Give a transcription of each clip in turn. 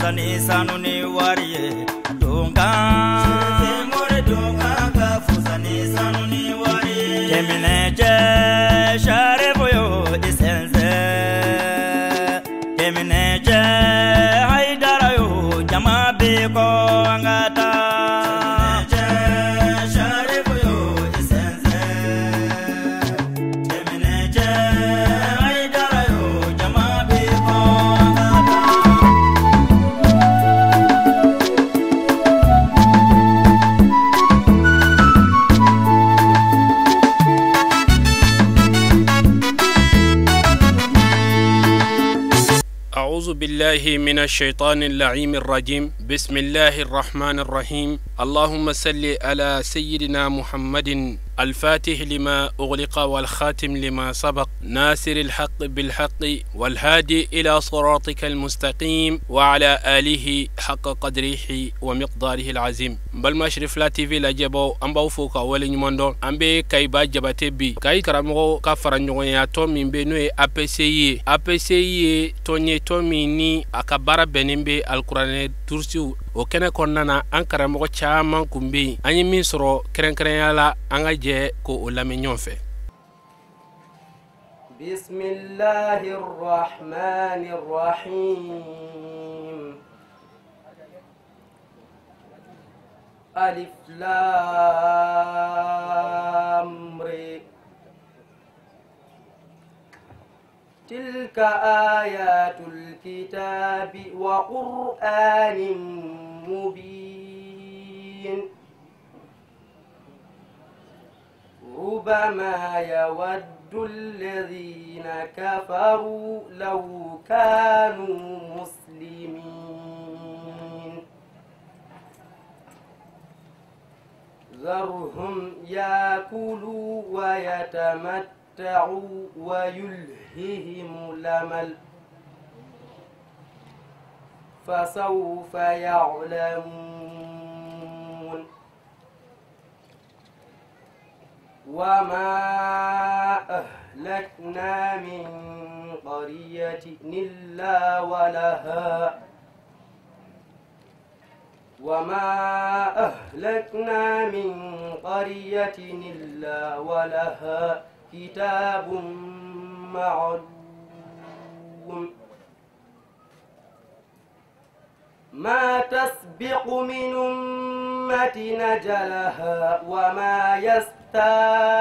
fusani sanuni wariye dunga Sherife more dunga ka fusani sanuni wariye Kemineje Sherife yo isense Kemineje Haidara yo jama beko angata أعوذ بالله من الشيطان اللعين الرجيم بسم الله الرحمن الرحيم اللهم صل على سيدنا محمد الفاتح لما أغلق والخاتم لما سبق ناصر الحق بالحق والهادي إلى صراطك المستقيم وعلى آله حق قدره ومقداره العظيم بل مشرف لا تي في لاجبو امباو فوكا ولي نموندو امبي كاي با جباتي بي كاي كرامو كفرانيو يا تو مين بنوي APCI توني تومي ني akabara benimbe alqur'ane tursiu o kene konnana an karamo chaman kumbi anyi min soro kren yala anga je ko o lami nyonfe bismillahir rahmanir rahim alif lam ra تلك آيات الكتاب وقرآن مبين ربما يود الذين كفروا لو كانوا مسلمين ذرهم يأكلوا ويتمتعوا ويلههم الأمل فسوف يعلمون وما أهلكنا من قرية إلا ولها كتاب معلوم ما تسبق من أمة نجلها وما يستأخرون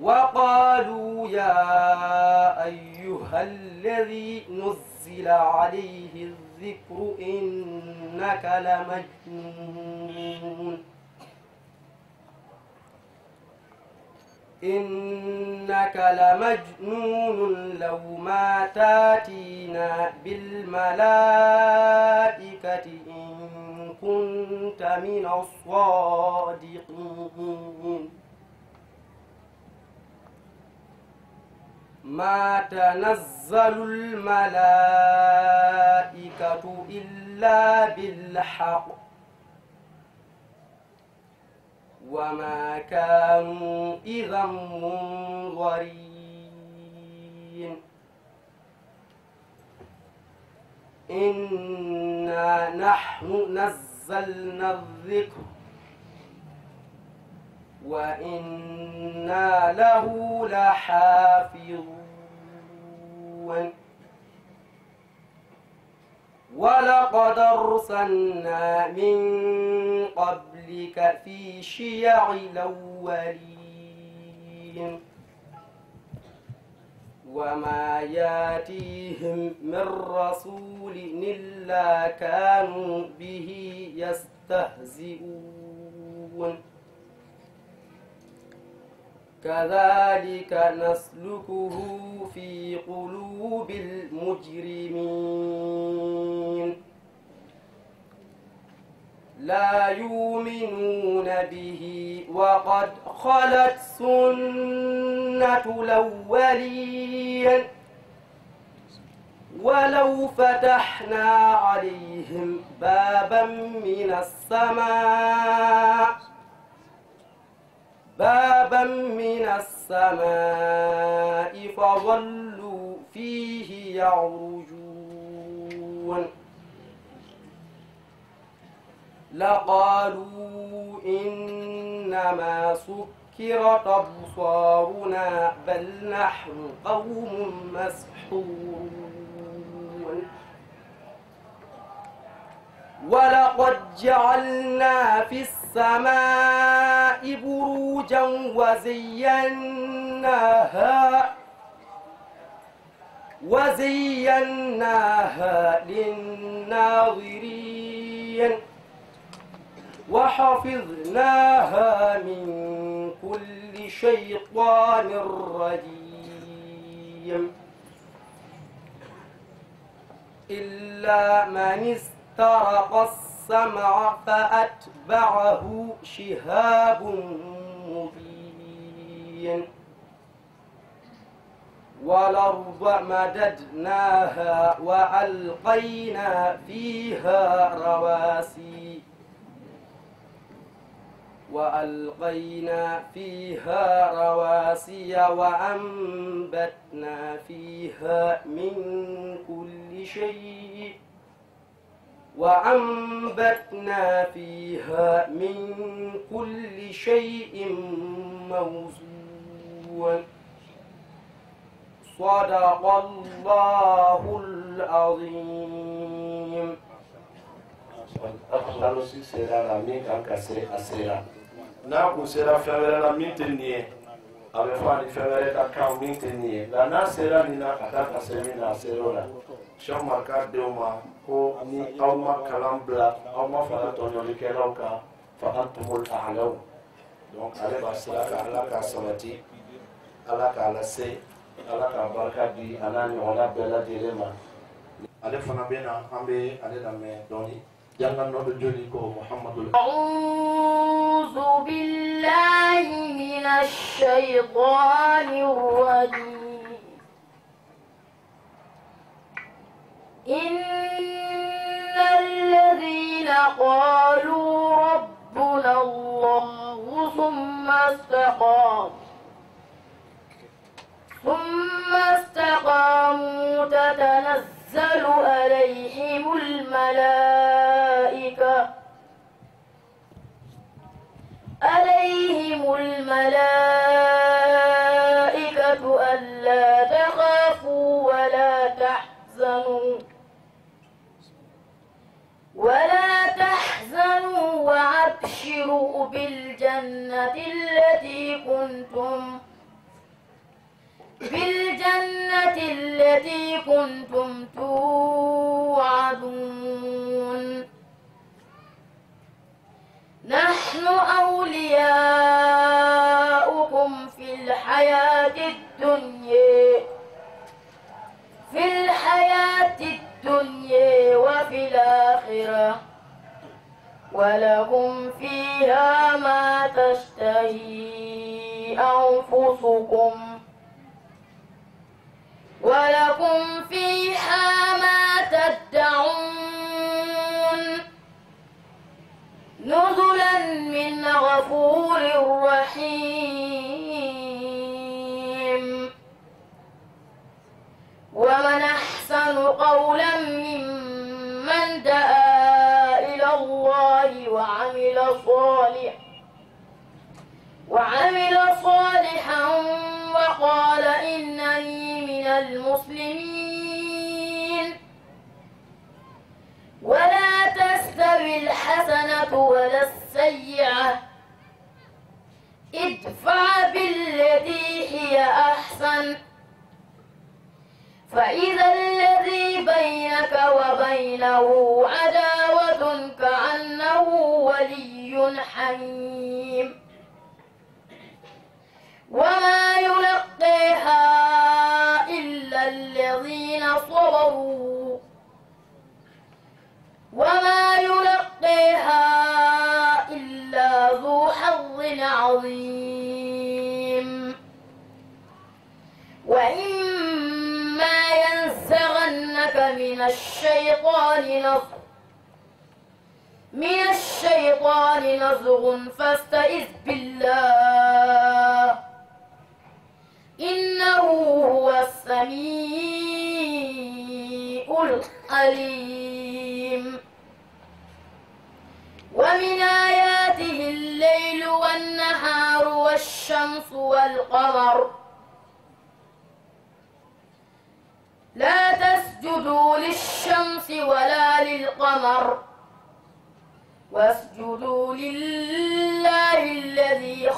وقالوا يا أيها الذي نزل عليه الذكر إنك لمجنون لو ما تاتينا بالملائكة إن كنت من الصادقين ما تنزل الملائكة إلا بالحق وما كانوا إذا منظرين إنا نحن نزلنا الذكر وإنا له لحافظون ولقد أرسلنا من قبلك في شيع الأولين وما ياتيهم من رسول إلا كانوا به يستهزئون كذلك نسلكه في قلوب المجرمين لا يؤمنون به وقد خلت سنة الأولين ولو فتحنا عليهم بابا من السماء فظلوا فيه يعرجون لقالوا إنما سكرت أبصارنا بل نحن قوم مسحورون ولقد جعلنا في السماء بروجا وزيناها للناظرين وحفظناها من كل شيطان رجيم إلا من استرق السمع فأتبعه شهاب مبين والأرض مددناها وألقينا فيها رواسي وأنبتنا فيها من كل شيء موزون صدق الله العظيم. Akhlalo si sera la min kan ka se asera na ku sera fɛn la min tɛ nin ye a bɛ fɔ ani fɛn wɛrɛ ka kan min tɛ nin ye nka n'a sera nin na ka taa ka se min na a sera o la Cheikh Maraka denw ma ko ni aw ma kalan bila aw ma fara tɔɲɔlikɛlaw kan fa antumul a'law donc ale b'a sera ka Ala ka sabati Ala k'a lase Ala ka barika di a n'a ɲɔgɔnna bɛɛ lajɛlen ma ale fana bɛ na an bɛ ale lamɛn dɔɔni. أعوذ بالله من الشيطان الرجيم إن الذين قالوا ربنا الله ثم استقاموا تتنزل عليهم الملائكة ألا تخافوا ولا تحزنوا وأبشروا بالجنة التي كنتم توعدون نحن أولياؤكم في الحياة الدنيا وفي الآخرة ولكم فيها ما تشتهي أنفسكم ولكم فيها ما تدعون نزلا من غفور رحيم ومن أحسن قولا ممن دعا إلى الله وعمل صالحا وقال إنني من المسلمين ولا تستوي الحسنة ولا السيئة ادفع بالتي هي أحسن فإذا الذي بينك وبينه عداوة كأنه ولي حميم وما يلقيها إلا الذين صبروا وما يلقيها إلا ذو حظ عظيم وإما ينزغنك من الشيطان نزغ فاستعذ بالله إنه هو السميع الشمس والقمر لا تسجدوا للشمس ولا للقمر واسجدوا لله الذي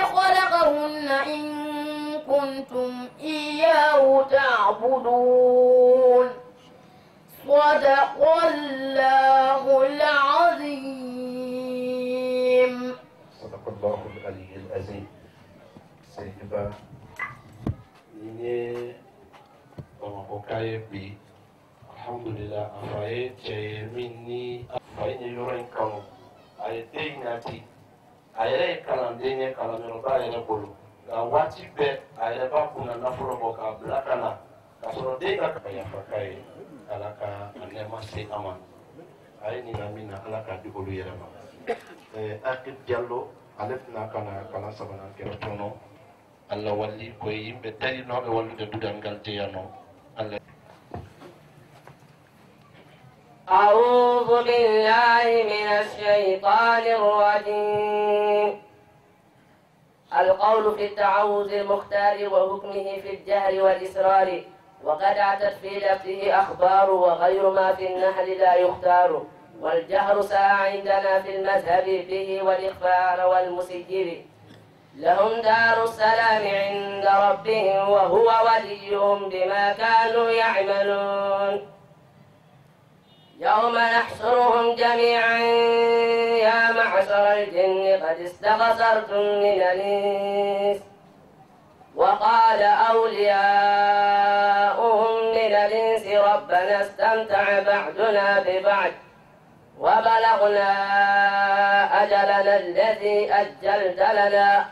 خلقهن إن كنتم إياه تعبدون صدق الله العظيم. صدق الله العلي العظيم. سيدنا ini Bamako kaye bi alhamdulillah afaye che minni afaye ni yoro kanu aye te ngati aye kalandene kalamero ba yere bolu ga wati be aye ba kuna nafuro bo ka blakana ka soro de ka ya fakaye alaka anema se aman aye ni namina alaka dibolu yere ma akib diallo alefna kana sabana ke tono Allah walli ko yimbe tari no be wallude dudan gal teyano Allah. أعوذ بالله من الشيطان الرجيم. القول في التعوذ المختار وحكمه في الجهر والإسرار وقد أتت في لفظه أخبار وغير ما في النهل لا يختار والجهر ساء عندنا في المذهب به والإخفاء والمسجر لهم دار السلام عند ربهم وهو وليهم بما كانوا يعملون. يوم نحشرهم جميعا يا معشر الجن قد استبصرتم من الإنس وقال أولياؤهم من الإنس ربنا استمتع بعضنا ببعض وبلغنا أجلنا الذي أجلت لنا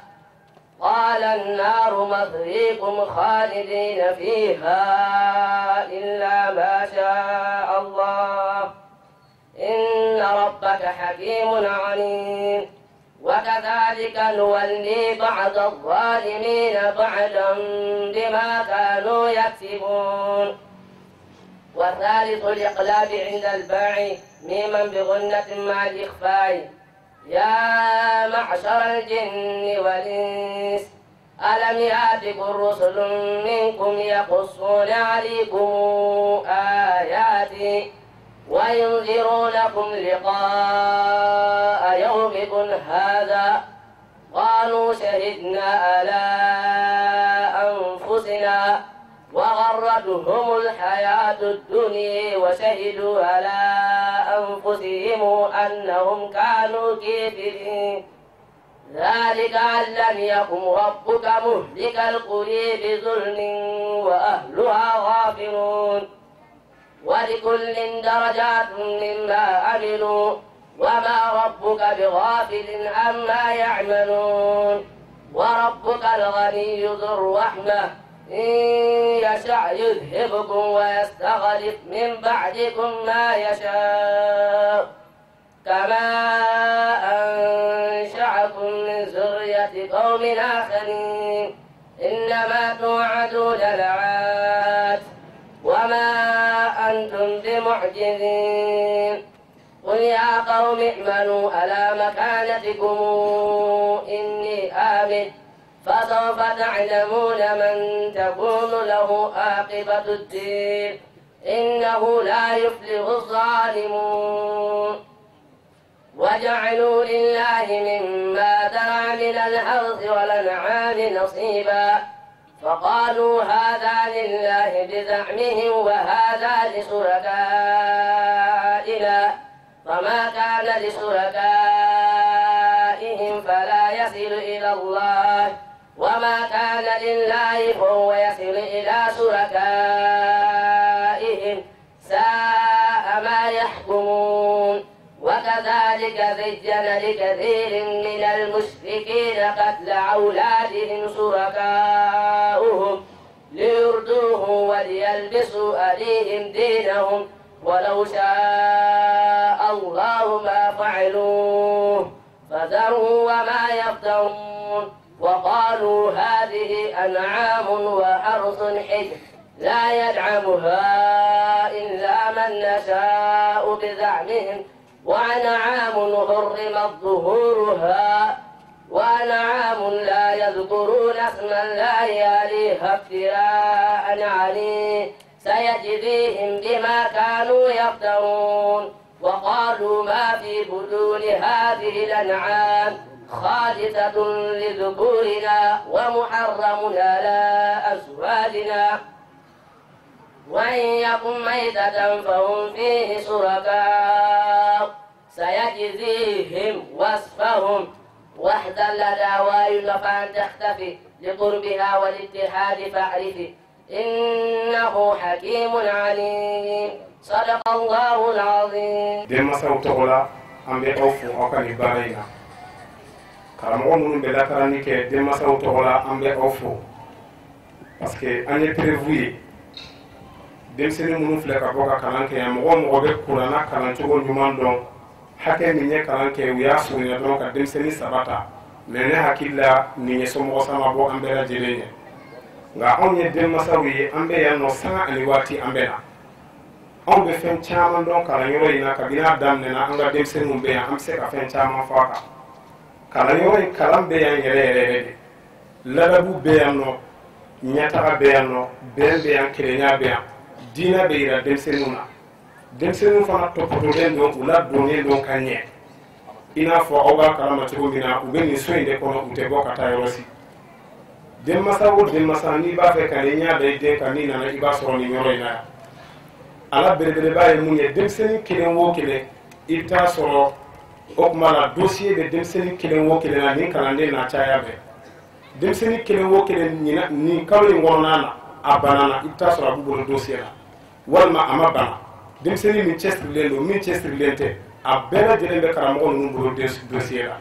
قال النار مثويكم خالدين فيها إلا ما شاء الله إن ربك حكيم عليم. وكذلك نولي بعض الظالمين بعضا بما كانوا يكسبون. والثالث الإقلاب عند الباع ميما بغنة مع الإخفاء يا معشر الجن والإنس ألم يأتكم رسل منكم يقصون عليكم آياتي وينذرونكم لقاء يومكم هذا قالوا شهدنا على أنفسنا وغرتهم الحياة الدنيا وشهدوا على أنفسهم أنهم كانوا كافرين ذلك أن لم يكن ربك مهلك القرى بظلم وأهلها غافلون ولكل درجات مما عملوا وما ربك بغافل عما يعملون. وربك الغني ذو الرحمة إن يشاء يذهبكم ويستغرق من بعدكم ما يشاء كما أنشأكم من ذرية قوم آخرين إنما توعدون لآت وما أنتم بمعجزين. قل يا قوم اعملوا على مكانتكم إني آمن فسوف تعلمون من تكون له عاقبة الدين إنه لا يفلح الظالمون. وجعلوا لله مما ذرأ من الحرث والأنعام نصيبا فقالوا هذا لله بزعمهم وهذا لشركائنا فما كان لشركائهم فلا يصل إلى الله وما كان لله فهو يصل إلى شركائهم ساء ما يحكمون. وكذلك زين لكثير من المشركين قتل أولادهم شركاؤهم ليردوهم وليلبسوا عليهم دينهم ولو شاء الله ما فعلوه فذروا وما يفترون. وقالوا هذه أنعام وحرث حجر لا يدعمها إلا من نشاء بزعمهم وأنعام حرمت ظهورها وأنعام لا يذكرون اسم الله عليها افتراء عليه سيجزيهم بما كانوا يفترون وقالوا ما في بطون هذه الأنعام خالصة لذكورنا ومحرم على أزواجنا وإن يكن ميتة فهم فيه شركاء سيجزيهم وصفهم واحذر دعواي فأن تختفي لقربها والاتحاد فاعرفي إنه حكيم عليم صدق الله العظيم. دم سوتولا أم بأوفو أكاني بارينا. كرامون من بلاكراني كي دم سوتولا أم بأوفو. parce que on est prévu. Demseni munu filɛ ka bɔ ka kalan kɛ mɔgɔ mɔgɔ bɛ kuranna kalan cogo ɲuman dɔn hakɛ min ye kalan kɛ u y'a surunya dɔrɔn ka denmisɛnnin saba ta mais ne hakili la nin ye somɔgɔ sama bɔ an bɛɛ lajɛlen ye nka anw ye denmansaw ye an bɛ yan nɔ sanga ani waati an bɛ na anw bɛ fɛn caman dɔn kalanyɔrɔ in na kabini a daminɛna an ka denmisɛnninw bɛ yan an bɛ se ka fɛn caman fɔ a kan kalanyɔrɔ in kalan bɛ yan yɛrɛ yɛrɛ de ladabu bɛ yan nɔ ɲɛtaga bɛ yan nɔ bɛn bɛ yan kelenya bɛ yan diina bɛ yira denmisɛnninw na denmisɛnninw fana tɔpɔtɔlen don u ladonnen don ka ɲɛ i n'a fɔ aw b'a kalama cogo min na u bɛ nin so in de kɔnɔ u tɛ bɔ ka taa yɔrɔ si denmansa o denmansa n'i b'a fɛ ka n'i ɲɛ da i den kan n'i nana i b'a sɔrɔ nin yɔrɔ in na yan ala belebeleba ye mun ye denmisɛnnin kelen o kelen i bɛ taa sɔrɔ o tuma la dossier bɛ denmisɛnnin kelen o kelen na nin kalanden n'a caya bɛɛ denmisɛnnin kelen o kelen nin kalo in kɔnɔna na a banana i bɛ taa sɔrɔ a b'u bolo dossier la walima a ma bana denmisɛnnin min cɛsirilen don min cɛsirilen tɛ a bɛɛ lajɛlen bɛ karamɔgɔ ninnu bolo dossier la.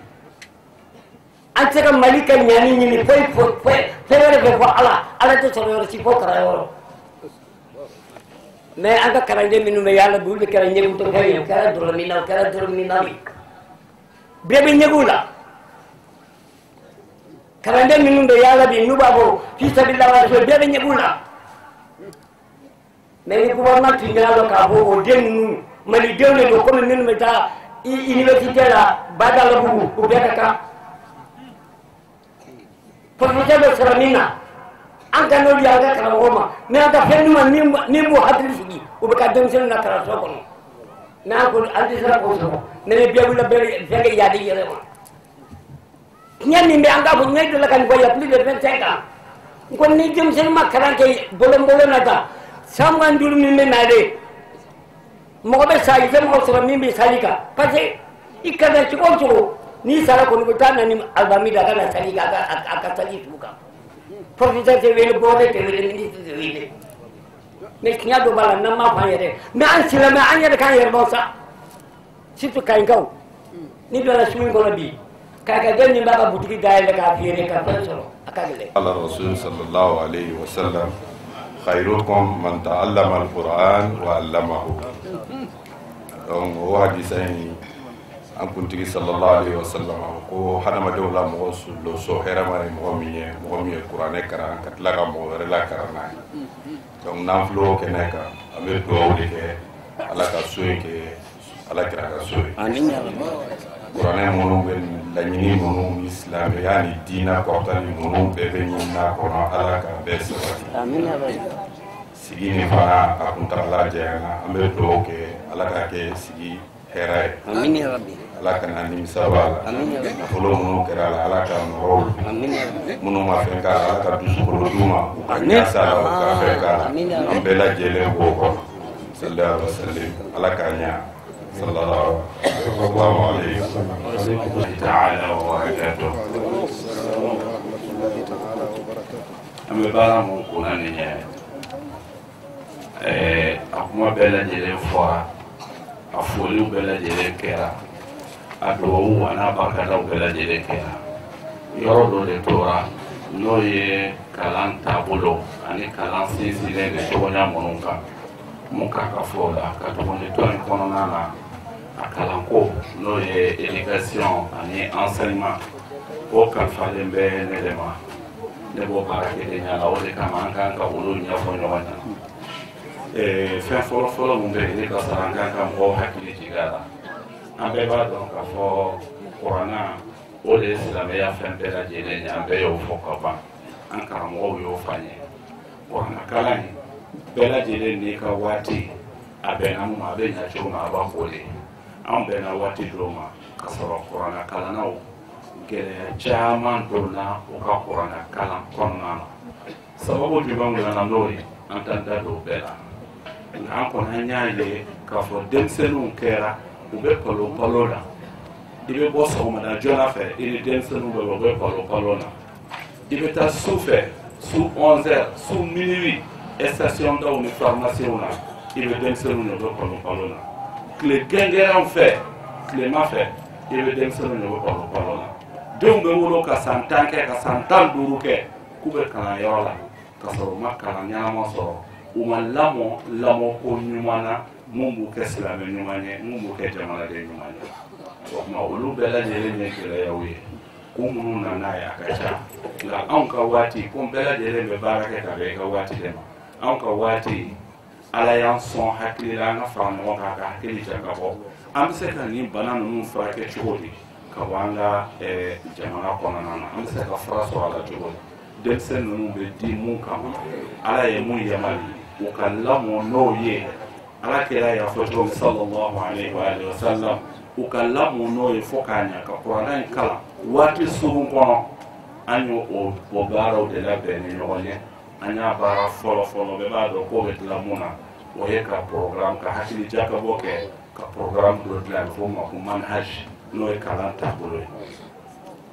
an tɛ se ka mali ka ɲani ɲini foyi fɛn wɛrɛ bɛ fɔ ala tɛ sɔrɔ yɔrɔ si fo kalanyɔrɔ mais an ka kalanden minnu bɛ yala bi olu de kɛra ɲɛgutɔfɛn ye o kɛra dɔrɔmin na o kɛra dɔrɔmin na bɛɛ bɛ ɲɛguw la kalanden minnu bɛ yala bi n'u b'a fɔ fi sabilillah bɛɛ bɛ ɲɛguw la mais ni gouvernement tun y'a dɔn k'a fɔ o den ninnu malidenw de don komi minnu bɛ taa université la Badalabugu u bɛɛ ka kan professeur bɛ sɔrɔ min na an ka n'olu y'an ka karamɔgɔ ma mais an ka fɛn ɲuman ni b'o hakili sigi u bɛ ka denmisɛnninw na kalanso kɔnɔ mais an kɔni an tɛ se ka k'o sɔrɔ mais ni bɛɛ wulila bɛɛ fɛn kɛ yaadi yɛrɛ ma tiɲɛ min bɛ an k'a fɔ ne delila ka nin fɔ il y a plus de 25 ans n ko ni denmisɛnnin ma kalan kɛ bɔlɔn na tan san mugan duuru min bɛ nalen mɔgɔ bɛ sa i tɛ mɔgɔ sɔrɔ min bɛ sali kan parce que i ka na cogo o cogo n'i sara kɔni u bɛ taa na ni alimami da a ka na sali kan a ka sali tugu kan professeur tɛ wele bɔrɛ tɛ wele ministre tɛ wele mais tiɲɛ dɔ b'a la n'an m'a fɔ an yɛrɛ mais an silamɛ an yɛrɛ k'an yɛrɛ dɔn sa surtout Kayinkaw n'i donna sugu in kɔnɔ bi kayikaden min b'a ka butigi dayɛlɛ k'a feere ka fɛn sɔrɔ a ka gɛlɛn. ala rasul sallallahu alayhi wa sallam khairukum man ta'allama al-Qur'an wa 'allamahu. Donc o hadisa in an kuntigi sallallahu alayhi wa sallam ko hadamadenw la mɔgɔ lo so hɛrɛ mari mɔgɔ min ye kuranɛ karan ka tila ka mɔgɔ wɛrɛ la karan n'a ye donc n'an filɛ o kɛnɛ kan an bɛ dugawu de kɛ ala ka so in kɛ ala kira ka so ye kuranɛ minnu bɛ laɲini ninnu ni silamɛya ni diinɛ kɔrɔtali ninnu bɛɛ bɛ ɲinina kɔnɔ ala ka bɛɛ sabati sigi ni fana a kuntagala janyana an bɛ dugawu kɛ ala ka kɛ sigi hɛrɛ ye ala ka na nimisa b'a la nafolo minnu kɛra a la ala ka nɔgɔw minnu ma fɛn k'a la ala ka dusukolo d'u ma u ka ɲasa la u ka fɛn k'a la an bɛɛ lajɛlen b'o kɔnɔ sallallahu alaihi wa sallam ala k'a ɲa sallallahu alaihi wa sallam ta'ala wa barakatuh an bɛ baara mun kunna ni ɲɛ a kuma bɛɛ lajɛlen fɔra a foliw bɛɛ lajɛlen kɛra a dugawu a n'a barikadaw bɛɛ lajɛlen kɛra yɔrɔ dɔ de tora n'o ye kalan taabolo ani kalan sinsinnen de cogoya minnu kan mun kan ka fɔ o la ka tuguni tɔn in kɔnɔna na a kalanko n'o ye éducation ani enseignement o kalifalen bɛ ne de ma ne b'o baara kelen ɲa la o de kama an kan ka olu ɲɛfɔ ɲɔgɔn ɲɛna fɛn fɔlɔ-fɔlɔ mun bɛ yen ne ka sara an kan ka mɔgɔw hakili jigin a la an bɛɛ b'a dɔn k'a fɔ kuranna o de ye silamɛya fɛn bɛɛ lajɛlen ye, an bɛɛ y'o fɔ ka ban, an karamɔgɔw y'o fɔ an ye. Kuranna kalan in bɛɛ lajɛlen n'i ka waati a bɛnna mun ma, a bɛ ɲɛ cogo min a b'a fɔ de. An bɛnna waati dɔw ma ka sɔrɔ kuranna kalannaw gɛlɛya caman donna u ka kuranna kalan kɔnɔna na. Sababu jumɛn nana n'o ye an t'an da don o bɛɛ la. Nka an kɔni an y'a ye k'a fɔ denmisɛnninw kɛra u bɛ palo la. I bɛ bɔ sɔgɔmada joona fɛ i ni denmisɛnninw bɛɛ u bɛ palo la. I bɛ taa su fɛ su 11h su minuit station daw ni pharmaciw na i bɛ denmisɛnninw u bɛ palo la. Tile gɛngɛrɛnw fɛ tilema fɛ i bɛ denmisɛnninw u bɛ palo la. Denw bɛ wolo ka san 10 kɛ ka san 15 kɛ k'u bɛ kalanyɔrɔ la ka sɔrɔ u ma kalan ɲɛnama sɔrɔ, u ma lamɔ ko ɲuman na mun b'u kɛ silamɛ ɲuman ye, mun b'u kɛ jamanaden ɲuman ye. O tuma olu bɛɛ lajɛlen ye gɛlɛyaw ye ko minnu nana ye a ka ca. Nka anw ka waati ko bɛɛ lajɛlen bɛ baara kɛ ka bɛn i ka waati de ma. Anw ka waati Ala y'an sɔn hakili la, an ka fara ɲɔgɔn kan ka hakili jagabɔ ka bɔ. An bɛ se ka nin bana ninnu furakɛ cogo di ka bɔ an ka jamana kɔnɔna na, an bɛ se ka fara sɔrɔ a la cogo di. Denmisɛn ninnu bɛ di mun kama Ala ye mun yamari u ka lamɔ n'o ye. Ala kɛra y'a fɔ cogo min sallallahu alaihi wa sallam, u ka lamɔ n'o ye fo k'a ɲɛ ka kuranna in kalan waati surun kɔnɔ. An y'o baaraw de labɛn ni ɲɔgɔn ye. An y'a baara fɔlɔ bɛɛ b'a dɔn k'o bɛ dilan mun na, o ye ka programme ka hakili jakabɔ kɛ ka programme dɔ dilan a bɛ f'o ma ko manhaj n'o ye kalan taabolo ye.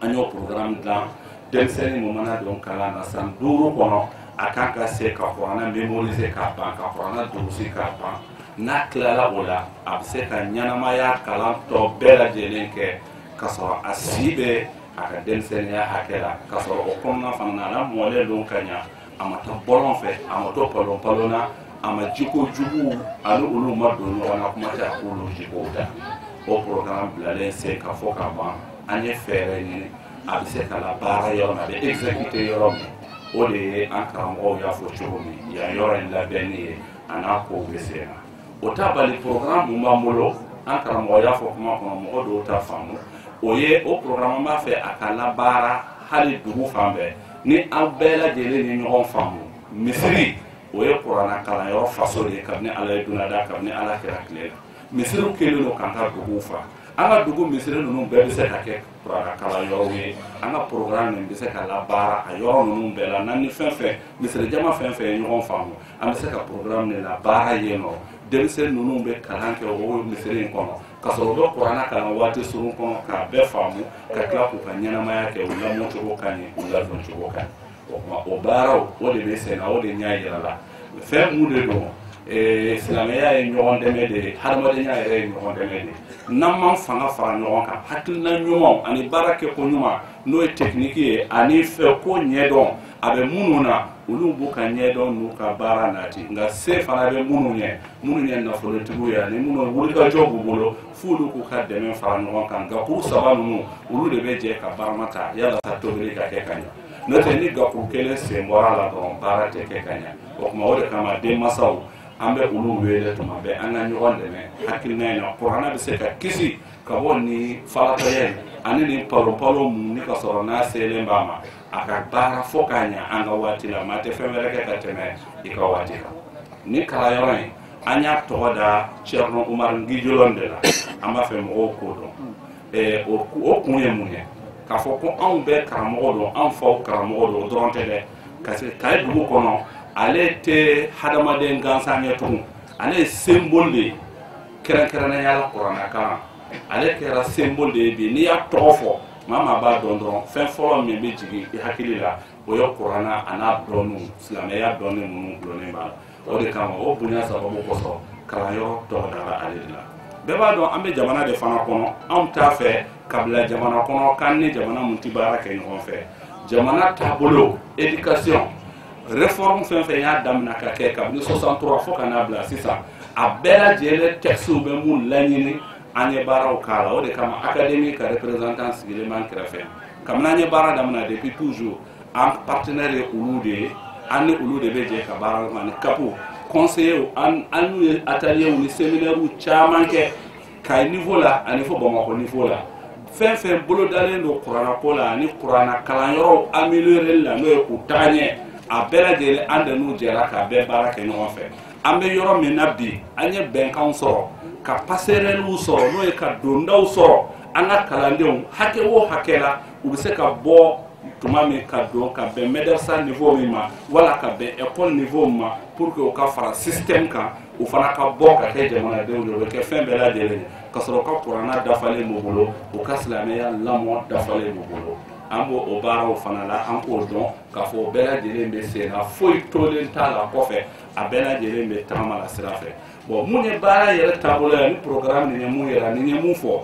An y'o programme dilan denmisɛnnin mun mana don kalan na san 5 kɔnɔ a kan ka se ka kuranna mémoriser k'a ban, ka kuranna durusi k'a ban. N'a tilala o la a bɛ se ka ɲɛnamaya kalan tɔ bɛɛ lajɛlen kɛ ka sɔrɔ a si bɛ a ka denmisɛnniya hakɛ la, ka sɔrɔ o kɔnɔna fana na a mɔlen don ka ɲa, a ma taa bɔlɔn fɛ, a ma to palon na, a ma jiko jugu ani olu ma don ɲɔgɔn na kuma tɛ a k'olu jikow da. O programme bilalen sen ka fɔ ka ban, an ye fɛɛrɛ ɲini a bɛ se ka la baara yɔrɔ min, a bɛ exécuter yɔrɔ min. O de ye an karamɔgɔw y'a fɔ cogo min yan yɔrɔ in labɛnni ye a n'a kow bɛ sen na. O t'a bali programme mun b'an bolo, an karamɔgɔ y'a fɔ kuma kɔnɔ mɔgɔ dɔw t'a faamu. O ye o programme b'a fɛ a ka labaara hali dugu fan bɛɛ ni an bɛɛ lajɛlen ni ɲɔgɔn faamu. Misiri o ye kuranna kalanyɔrɔ faso de ye kabini Ala ye dunuya da, kabini Ala kɛra tile la. Misiriw kɛlen don k'an ka duguw fa. An ka dugu misiri ninnu bɛɛ bɛ se ka kɛ kuranna kalanyɔrɔw ye. An ka programme nin bɛ se ka labaara a yɔrɔ ninnu bɛɛ la. N'an ni fɛn fɛn misiri jama fɛn fɛn ye ɲɔgɔn faamu, an bɛ se ka programme nin labaara yen nɔ. Denmisɛnnin ninnu bɛ kalan kɛ o misiri in kɔnɔ ka sɔrɔ u bɛ kuranna kalan waati surun kɔnɔ k'a bɛɛ faamu ka tila k'u ka ɲɛnamaya kɛ u lamɔ cogo ka ɲi, u ladon cogo ka ɲi. O tuma o baaraw o de bɛ sen na, o de ɲɛ yira la. Fɛn mun de don silamɛya ye ɲɔgɔn dɛmɛ de ye, hadamadenya yɛrɛ ye ɲɔgɔn dɛmɛ de ye. N'an m'an fanga fara ɲɔgɔn kan, hakilina ɲumanw ani baara kɛko ɲuman n'o ye technique ye ani fɛ ko ɲɛdɔn a bɛ minnu na olu b'u ka ɲɛdɔn n'u ka baara nati. Nka se fana bɛ minnu ye nafolotigiw ye ani minnu wulikajɔ b'u bolo f'olu k'u ka dɛmɛ fara ɲɔgɔn kan. Gakuru 3 ninnu olu de bɛ jɛ ka barama ta yalasa tobili ka kɛ ka ɲɛ. N'o tɛ ni gakuru 1 sen bɔra la dɔrɔn baara tɛ kɛ ka ɲɛ. O tuma o de kama denmansaw an bɛ olu wele tuma bɛɛ an ka ɲɔgɔn dɛmɛ hakilina in na. Kuranna bɛ se ka kisi ka bɔ ni faratɔya ani ni palo mun ni ka sɔrɔ n'a selen b'a ma a ka baara fo k'a ɲɛ an ka waati la. Maa tɛ fɛn wɛrɛ kɛ ka tɛmɛ i ka waati kan. Ni kalanyɔrɔ in an y'a tɔgɔ da Cerno Umar Ngijolon de la, an b'a fɛ mɔgɔw k'o dɔn. O kun ye mun ye? K'a fɔ ko anw bɛ karamɔgɔ dɔn, anw faw karamɔgɔ dɔn o dɔrɔn tɛ dɛ. Parce que Kayi dugu kɔnɔ ale tɛ hadamaden gansan ye tugun, ale ye symbole de ye kɛrɛnkɛrɛnnenya la kuranna kalan. Ale kɛra symbole de ye bi n'i y'a tɔgɔ fɔ maa b'a dɔn dɔrɔn fɛn fɔlɔ min bɛ jigin i hakili la o ye kuranna a n'a dɔnniw, silamɛya dɔnni ninnu gulonnen b'a la. O de kama o bonya sababu kosɔn kalanyɔrɔ tɔgɔdara ale de la. Bɛɛ b'a dɔn an bɛ jamana de fana kɔnɔ, anw t'a fɛ ka bila jamana kɔnɔ k'an ni jamana mun tɛ baara kɛ ɲɔgɔn fɛ. Jamana taabolo éducation réforme fɛn fɛn y'a daminɛ ka kɛ kabini 63 fo ka n'a bila sisan a bɛɛ lajɛlen textes bɛ mun laɲini an ye baaraw k'a la. O de kama académie ka représentant sigilen b'an kɛrɛfɛ. Kabini an ye baara daminɛ depuis toujours an partenaire ye olu de ye, an ni olu de bɛ jɛ ka baara kɛ ani CAPO conseiller an n'u ye atelier ni séminaire caman kɛ kay niveau la ani fo Bamako niveau la fɛn fɛn bolo dalen don kuranna ko la ani kuranna kalanyɔrɔ améliorer la n'o ye k'u taga ɲɛ a bɛɛ lajɛlen an de n'u jɛra ka bɛɛ baara kɛ ɲɔgɔn fɛ an bɛ yɔrɔ min na bi an ye bɛnkanw sɔrɔ ka passerelliw sɔrɔ n'o ye ka dondaw sɔrɔ an ka kalandenw hakɛ o hakɛ la u bɛ se ka bɔ tuma min ka don ka bɛn médersa niveau min ma wala ka bɛn école niveau ma pour que u ka fara système kan u fana ka bɔ ka kɛ jamanadenw ye o bɛ kɛ fɛn bɛɛ lajɛlen ye ka sɔrɔ ka kuranna dafalen b'u bolo u ka silamɛya lamɔ dafalen b'u bolo an b'o o baaraw fana la an k'o dɔn k'a fɔ o bɛɛ lajɛlen bɛ sen na foyi tolen t'a la kɔfɛ a bɛɛ lajɛlen bɛ tagama la sira fɛ bon mun ye baara yɛrɛ taabolo ye ni programme nin ye mun yɛrɛ nin ye mun fɔ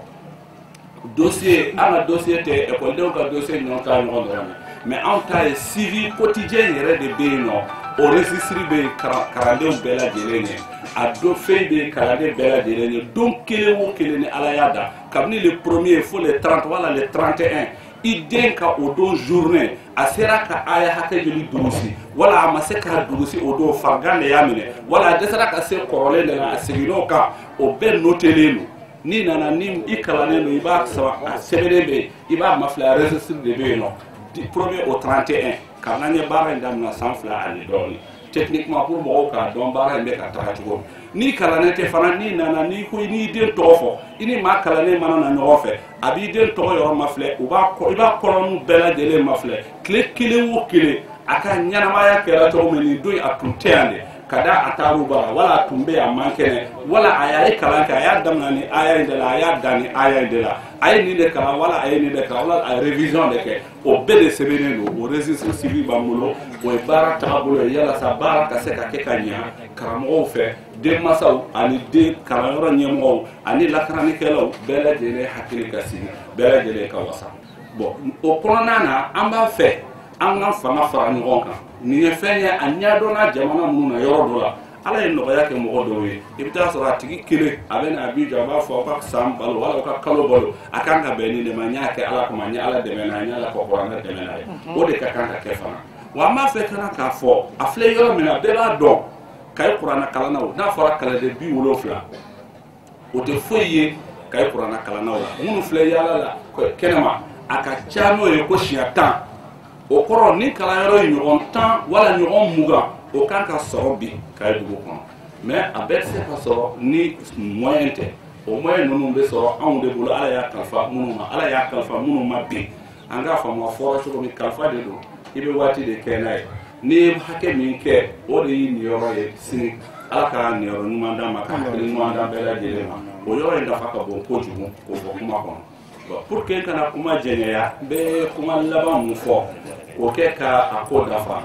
dossier an ka dossier tɛ ekɔlidenw ka dossier ɲɔgɔn ta ɲɔgɔn dɔrɔn mais anw ta ye suivi quotidien yɛrɛ de bɛ yen nɔ o registre bɛ yen kalandenw bɛɛ lajɛlen ye a do fɛn bɛ yen kalanden bɛɛ lajɛlen ye don kelen o kelen ni ala y'a da kabini le premier fo le 30 wala le 31 i den ka o don journée a sera ka aya hakɛ joli durusi wala a ma se k'a durusi o don farigan de y'a minɛ wala a dɛsɛra ka se kɔrɔlen de la a seginn'o kan o bɛɛ notelen don ni nana ni i kalannen don i b'a sɔrɔ a sɛbɛnnen bɛ yen i b'a mafilɛ a registre de bɛ yen nɔ du 1er au 31 kabini an ye baara in daminɛ san 2 ani dɔɔni techniquement pour mɔgɔw k'a dɔn baara in bɛ ka taga cogo min n'i kalannen tɛ fana n'i nana n'i ko n'i den tɔgɔ fɔ i ni maa kalannen mana na ɲɔgɔn fɛ a b'i den tɔgɔ yɔrɔ mafilɛ i b'a kɔrɔmu bɛɛ lajɛlen mafilɛ tile kelen o kelen a ka ɲɛnamaya kɛra cogo min nin don a tun tɛ yan de ka da a taar'u bara wala a tun bɛ yan man kɛnɛ wala a ye kalan kɛ a y'a daminɛ ni aya in de la a y'a dan ni aya in de la a ye nin de kalan wala a ye nin de kalan wala a ye révision de kɛ o bɛɛ de sɛbɛnnen don o registre civil b'an bolo o ye baara taabolo ye yalasa baara ka se ka kɛ ka ɲɛ karamɔgɔw fɛ denmansaw ani den kalanyɔrɔ ɲɛmɔgɔw ani lakaranikɛlaw bɛɛ lajɛlen hakili ka sigi bɛɛ lajɛlen ka wasa bon o kɔnɔna na an b'a fɛ an ka fanga fara ɲɔgɔn kan nin ye fɛn ye a ɲɛdɔnna jamana minnu na yɔrɔ dɔ la ala ye nɔgɔya kɛ mɔgɔ dɔw ye i bɛ taa sɔrɔ a tigi kelen a bɛ na a b'i jɔ a b'a fɔ aw ka san balo wala aw ka kalo balo a kan ka bɛn nin de ma n y'a kɛ ala kama n ye ala dɛmɛ n'a ye n y'a ka kuranɛ dɛmɛ n'a ye o de ka kan ka kɛ fana wa an b'a fɛ kana k'a fɔ a filɛ yɔrɔ min na bɛɛ b'a dɔn ka ye kuranɛ kalannaw n'a fɔra kalanden 70 o tɛ foyi ye ka ye kuranɛ kalannaw la minnu filɛ yaala la kɛnɛma a ka ca n'o ye ko siɲɛ 10 o kɔrɔ ni kalanyɔrɔ ye ɲɔgɔn 10 wala ɲɔgɔn 20 o kan ka sɔrɔ bi ka ye dugu kɔnɔ mais a bɛɛ tɛ se ka sɔrɔ ni moyen tɛ o moyen ninnu bɛ sɔrɔ anw de bolo ala y'a kalifa minnu ma ala y'a kalifa minnu ma bin an k'a faamu a fɔra cogo min kalifa de don i bɛ waati de kɛ n'a ye n'i ye hakɛ min kɛ o de y'i niyɔrɔ ye sini ala ka niyɔrɔ ɲuman d'an ma ka hakili ɲuman d'an bɛɛ lajɛlen ma o yɔrɔ in nafa ka bon kojugu k'o fɔ kuma kɔnɔ pour que n kana kuma jɛɲɛya n bɛ kuma laban mun fɔ o kɛ ka a ko dafa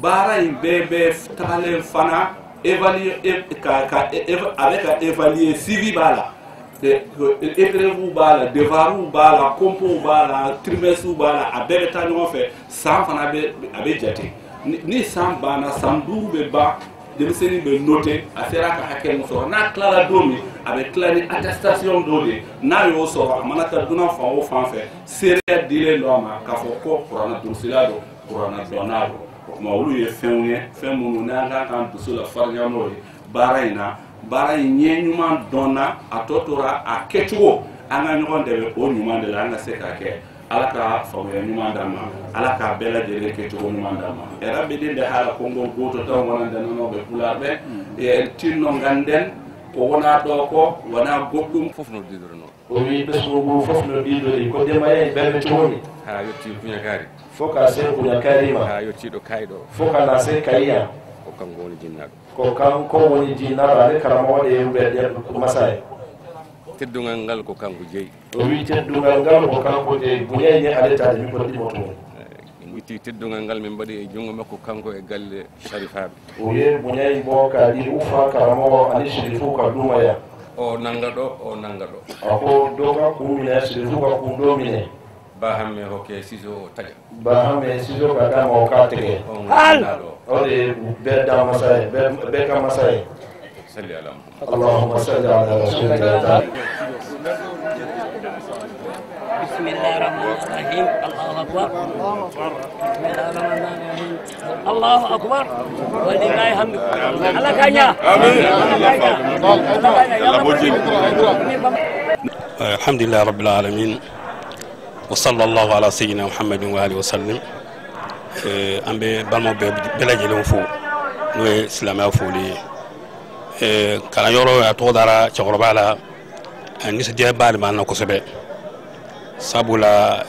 baara in bɛɛ bɛ tagalen fana évaluer a bɛ ka évaluer suivi b'a la épreuve b'a la devoirs b'a la concours b'a la trimestre b'a la a bɛɛ bɛ taa ɲɔgɔn fɛ san fana a bɛ jate ni san banna san 5 bɛ ban denmisɛnnin bɛ noter a sera ka hakɛ min sɔrɔ n'a tilala don min a bɛ tila ni attestation dɔ de n'a y'o sɔrɔ a mana taa dunan fan o fan fɛ seereya dilen don a ma k'a fɔ ko kuranna durusila don kuranna dɔnna don o tuma olu ye fɛnw ye fɛn minnu n'an kan k'an dusu la farinya n'o ye baara in na baara in ɲɛ ɲuman dɔnna a tɔ tora a kɛcogo an ka ɲɔgɔn dɛmɛ o ɲuman de la an ka se k'a kɛ ala ka faamuya ɲuman d'an ma ala k'a bɛɛ lajɛlen kɛcogo ɲuman d'an ma era bidin de hala kongo goto taw wona danono ɓe pulaɓe e tinno ganden ko wona ɗo ko wona goɗɗum fof no ɗiɗorno o wi ɓesgogo fof no ɗiɗori ko demaye ɓerɗe cohli ha yetti kuñakari fo ka se kuñakarima ha yettiɗo kayɗo fo kana se kayiya ko kanko woni jinnaɗo ko kanko woni jinnaɗo ade karama waɗe ɓeɗe masaye teddugal ngal ko kanko jeeyi o wi teddugal ngal ko kanko jeeyi buñayni aletade mi ko ɗimo toon en itti teddugal ngal min mbaɗi e junngo makko kanko e galle sharifaɓe o wi buñayi bo ka ɗi ufa karama o ani shirifu ka ɗumaya o nanga ɗo o nanga ɗo ako doga kumine shirifu ka kum ɗo mine ba hamme hokke siso o taƴa ba hamme siso ka dama o ka tege on ɗo ode ɓe da masaye ɓe ka masaye salli ala اللهم صل على رسول الله بسم الله الرحمن الرحيم الله أكبر بسم الله الرحمن الرحيم الله أكبر ولله الحمد الله كانيا الحمد لله رب العالمين وصلى الله على سيدنا محمد وآله وسلم أم بالمو بلجلو فو نو إسلام فولي كان يورو أتودارا شغربالا أنيس جبال ما نكسبه sabula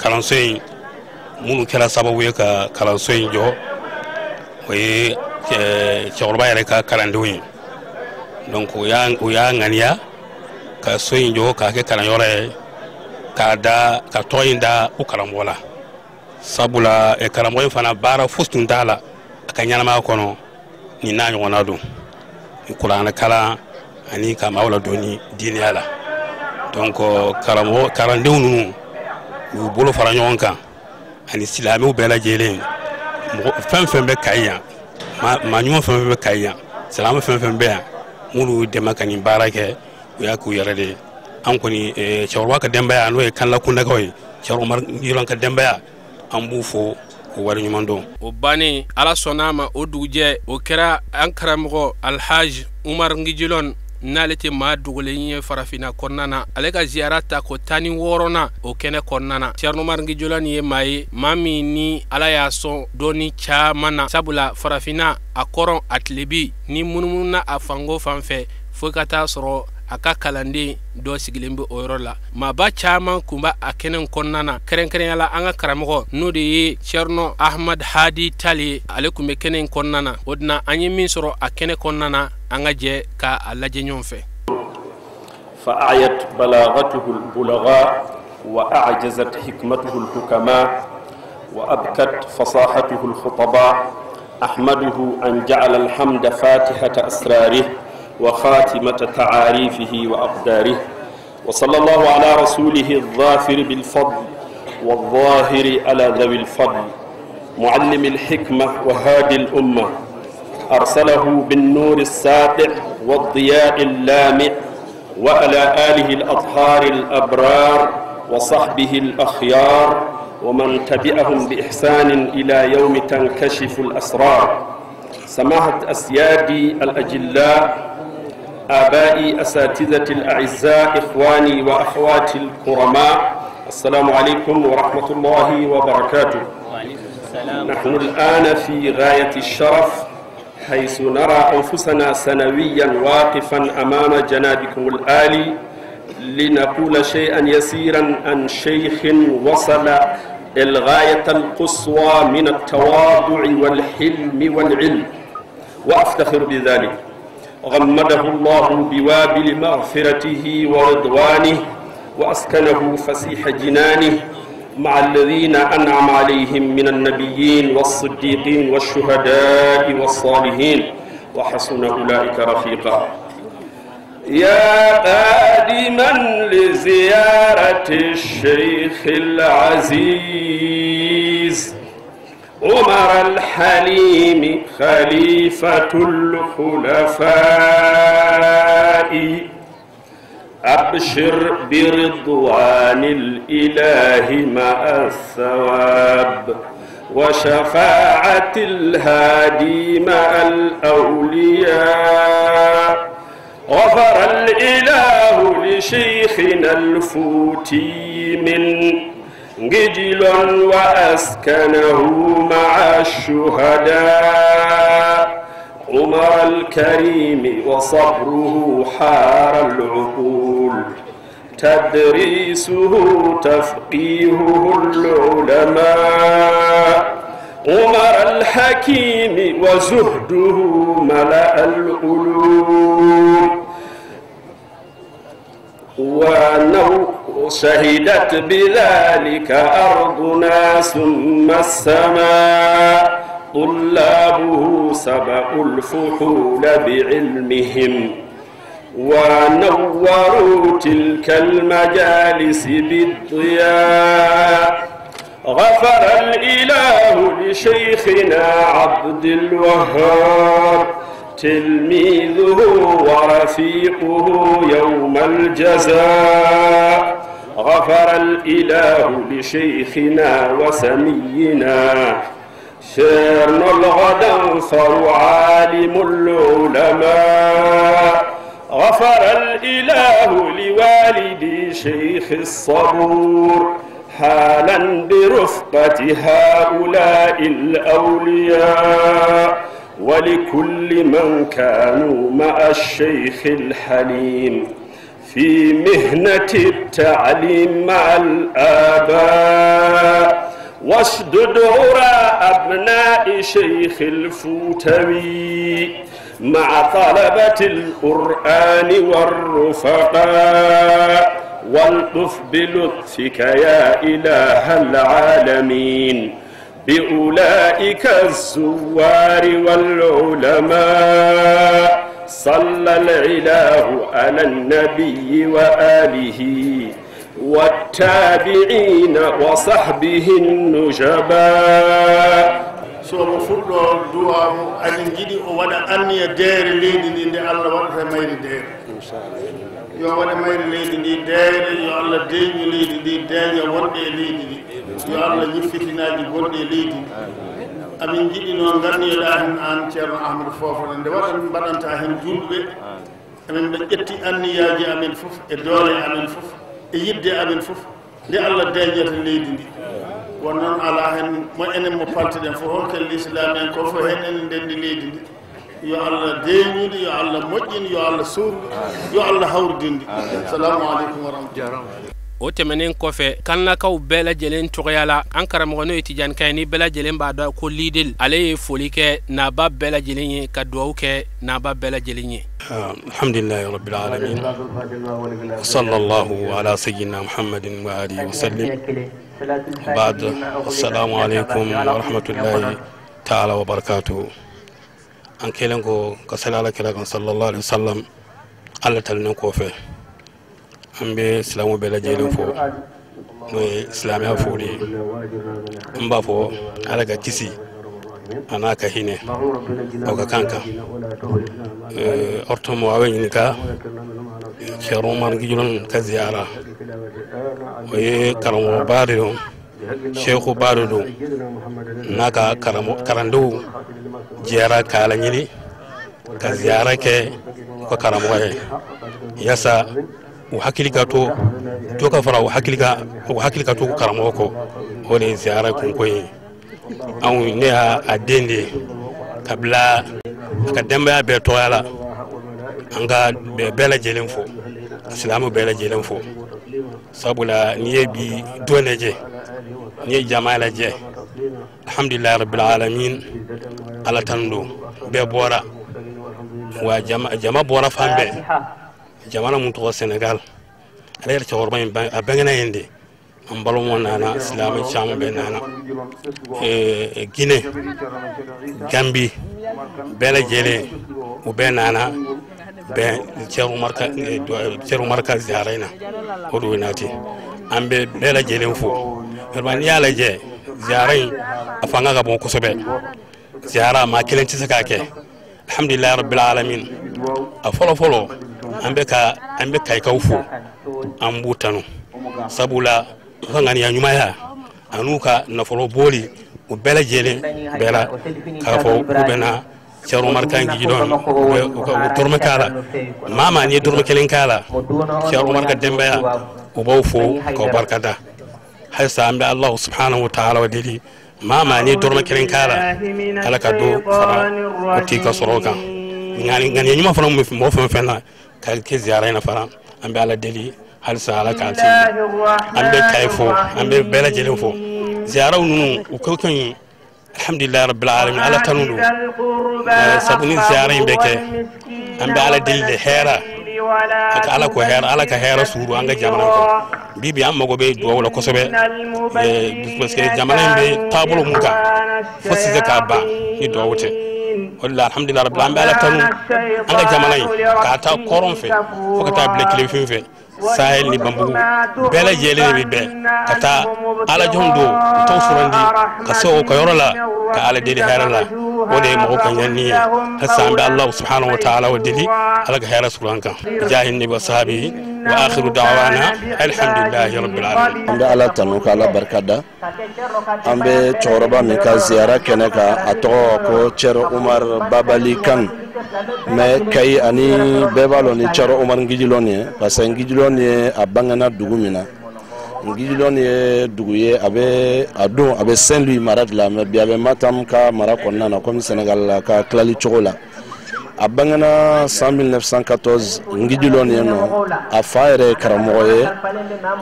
kalansoyin munu kɛra sababu ye ka kalanso in jɔ o ye cɛkɔrɔba yɛrɛ ka kalandenw ye donc o y'a ŋaniya ka so in jɔ k'a kɛ kalanyɔrɔ ye ka tɔgɔ in da o karamɔgɔ la sabula karamɔgɔ in fana baara fosi tun t'a la a ka ɲɛnamaya kɔnɔ ni n'a ɲɔgɔnna don ni kuranɛ kalan ani ka maaw ladon ni diinɛya la donc karandenw ninnu u bolo fara ɲɔgɔn kan ani silamɛw bɛɛ lajɛlen fɛn fɛn bɛ Kayi yan maa ɲuman fɛn fɛn bɛ Kayi yan silamɛ fɛn fɛn bɛ yan minnu dɛmɛ ka nin baara kɛ u y'a k'u yɛrɛ de ye an kɔni cɛkɔrɔba ka denbaya n'o ye kanlakundakaw ye cɛkɔrɔba yɔrɔ ka denbaya an b'u fo o wari ɲuman dɔn. o bannen ala sɔnna a ma o dugujɛ o kɛra an karamɔgɔ alhaji umar ngijilon n'ale tɛ maa dogolen ye farafina kɔnɔna na ale ka ziyara ta ko 16 na o kɛnɛ kɔnɔna na Thierno Umar Ngijolani ye maa ye maa min ni ala y'a sɔn dɔɔni caman na sabula farafina a kɔrɔn a tilebi ni munumununa a fango fan fɛ fo ka taa sɔrɔ a ka kalanden dɔ sigilen bɛ o yɔrɔ la maaba caman kun b'a a kɛnɛ kɔnɔna na kɛrɛnkɛrɛnya la an ka karamɔgɔ n'o de ye Thierno Ahmad Hadi Tali ale kun bɛ kɛnɛ kɔnɔna na o dina an ye min sɔrɔ a kɛnɛ kɔnɔna na an ka jɛ ka a lajɛ ɲɔgɔn fɛ. فأعيت بلاغته البلغاء وأعجزت حكمته الحكماء وأبكت فصاحته الخطباء أحمده أن جعل الحمد فاتحة أسراره وخاتمة تعاريفه وأقداره وصلى الله على رسوله الظافر بالفضل والظاهر على ذوي الفضل معلم الحكمة وهادي الأمة أرسله بالنور الساطع والضياء اللامع وعلى آله الأطهار الأبرار وصحبه الأخيار ومن تبعهم بإحسان إلى يوم تنكشف الأسرار. سماحة أسيادي الأجلاء آبائي أساتذة الأعزاء إخواني وأخواتي الكرماء السلام عليكم ورحمة الله وبركاته. نحن الآن في غاية الشرف حيث نرى أنفسنا سنويا واقفا أمام جنابكم الآلي لنقول شيئا يسيرا عن شيخ وصل الغاية القصوى من التواضع والحلم والعلم وأفتخر بذلك. غمده الله بوابل مغفرته ورضوانه وأسكنه فسيح جنانه مع الذين أنعم عليهم من النبيين والصديقين والشهداء والصالحين وحسن أولئك رفيقا. يا قادما لزيارة الشيخ العزيز عمر الحليم خليفة الخلفاء أبشر برضوان الإله مع الثواب وشفاعة الهادي مع الأولياء. غفر الإله لشيخنا الفوتي من جدل وأسكنه مع الشهداء. عمر الكريم وصبره حار العقول تدريسه تفقيهه العلماء. عمر الحكيم وزهده ملأ القلوب شهدت بذلك أرضنا ثم السماء. طلابه سبقوا الفحول بعلمهم ونوروا تلك المجالس بالضياء. غفر الإله لشيخنا عبد الوهاب تلميذه ورفيقه يوم الجزاء. غفر الإله لشيخنا وسمينا شيرن الغدنفر عالم العلماء. غفر الإله لوالدي شيخ الصبور حالا برفقة هؤلاء الأولياء، ولكل من كانوا مع الشيخ الحليم في مهنة التعليم مع الآباء. واشدد عرى أبناء شيخ الفوتوي مع طلبة القرآن والرفقاء، والطف بلطفك يا إله العالمين بأولئك الزوار والعلماء. صلى الإله على النبي وآله والتابعين وصحبه النجباء. somo fuɗɗo duwamu aɗen jiiɗi o waɗa anniya deere leydi ndi nde Allah waɗata mayri deere. yo waɗa mayri leydi ndi deere, yo Allah deeñu leydi ndi deeña wonɗe e leydi ndi, yo Allah ñiffitinaji gonɗe e leydi ndi. amin jiɗi noon garniyoɗa hen an ceerno Ahmadou Fofana nde waɗan mbaɗanta hen julɓe amin ɓe ƴetti anniyaji amen fof e doole amen fof e yidde amen fof nde Allah deeñata leydi ndi. won noon ala hen mo enen mo palteɗen fof honkel l'islam en ko fof hen enen ndendi leydi ndi, yo Allah deeñude, yo Allah moƴƴini, yo Allah suurde, yo Allah hawridinde. Assalamu aleykum wa rahmatullah. o tɛmɛnen kɔfɛ kanlakaw bɛɛ lajɛlen tɔgɔya la an karamɔgɔ n'o ye Tijani Ka ye ni bɛɛ lajɛlen b'a dɔn ko lidel ale ye foli kɛ naba bɛɛ lajɛlen ye ka duwawu kɛ naba bɛɛ lajɛlen ye. alhamdulillahi rabbil alamin sallallahu ala sayyidina muhammadin wa alihi wa sallim. بعد السلام عليكم ورحمة الله تعالى وبركاته. an kelen ko ka sala ala kira kan sallallahu alaihi wasallam alla talne ko fe ambe islamu be la jelen fo no islamiya fo de mba fo ala ga kisi ana ka hine o ka kanka orto mo awen ka chero man gijulon ka ziyara o ye karamo barido sheikhu barido naka karando jiyara kala nyini ka ziyara ke ko karamo yasa o hakilika to ka fara o hakilika to karamo ko o le ziyara kun koyi an ne a dende kabla ka damba be to yala an ga bela jelen fo islamu bela jelen fo sabula ni bi doneje ni jamaala je alhamdulillah rabbil alamin ala tando be bora wa jama bora fambe jamana mun to Senegal ala yar chawrba a bangana yende an balo mo nana islamu cham be nana Guinée Gambie bela jele o be nana be Ceerno Marka ziarayna o do nati ambe bela jele fo herman yala je ziaray afanga ga bon ko sobe ziara ma kelen ci sakake alhamdulillah rabbil alamin a folo ambe kay kawfo ambutanu sabula ngani ya nyuma ya anuka na folo boli o bela jele bela ka fo bena Ceerno Marka ngi don o dorma kala mama ni dorma kelen kala Ceerno Marka dembaya o baw fo ko barkada haysa ambe Allah subhanahu wa ta'ala wadili mama ni dorma kelen kala ala ka do fara o tika soroka ngani nyuma fara mo fena ka ke ziyara na fara ambe ala deli halsa ala ka ti ambe kayfo ambe bela jelen fo ziyara nunu ko kan alhamdulillah rabbil alamin ala tanulu sabuni ziyara beke ambe ala deli hera aka ala ko hera ala ka hera suru anga jamana ko bibi amma go be do wala ko sobe parce que jamana be tabulo muka fosi zakaba ni do wote wallahi alhamdulillah rabbil alamin ala tanu anga jamana ka ta koron fe ko ka ta blek le fin fe sahel ni bambu bela jele ni be kata ala jondo to surandi ka so ko yorola ka ala deli hera la wode mo kan yanni hasan da Allah subhanahu wa ta'ala wa dili alaga hayra suranka jahin ni wasabi wa akhiru da'wana alhamdulillahi rabbil alamin anda ala tanu kala barkada ambe choroba mi ka ziara keneka ato ko Chero Umar Babali kan me kay ani bebalo ni Chero Umar ngijiloni parce que ngijiloni abangana dugumina ngijiloni duguye abe Saint-Louis Marat la me biabe matam ka marakonna na comme Sénégal la ka klali chokola abangana 1914 ngijiloni no afaire karamoye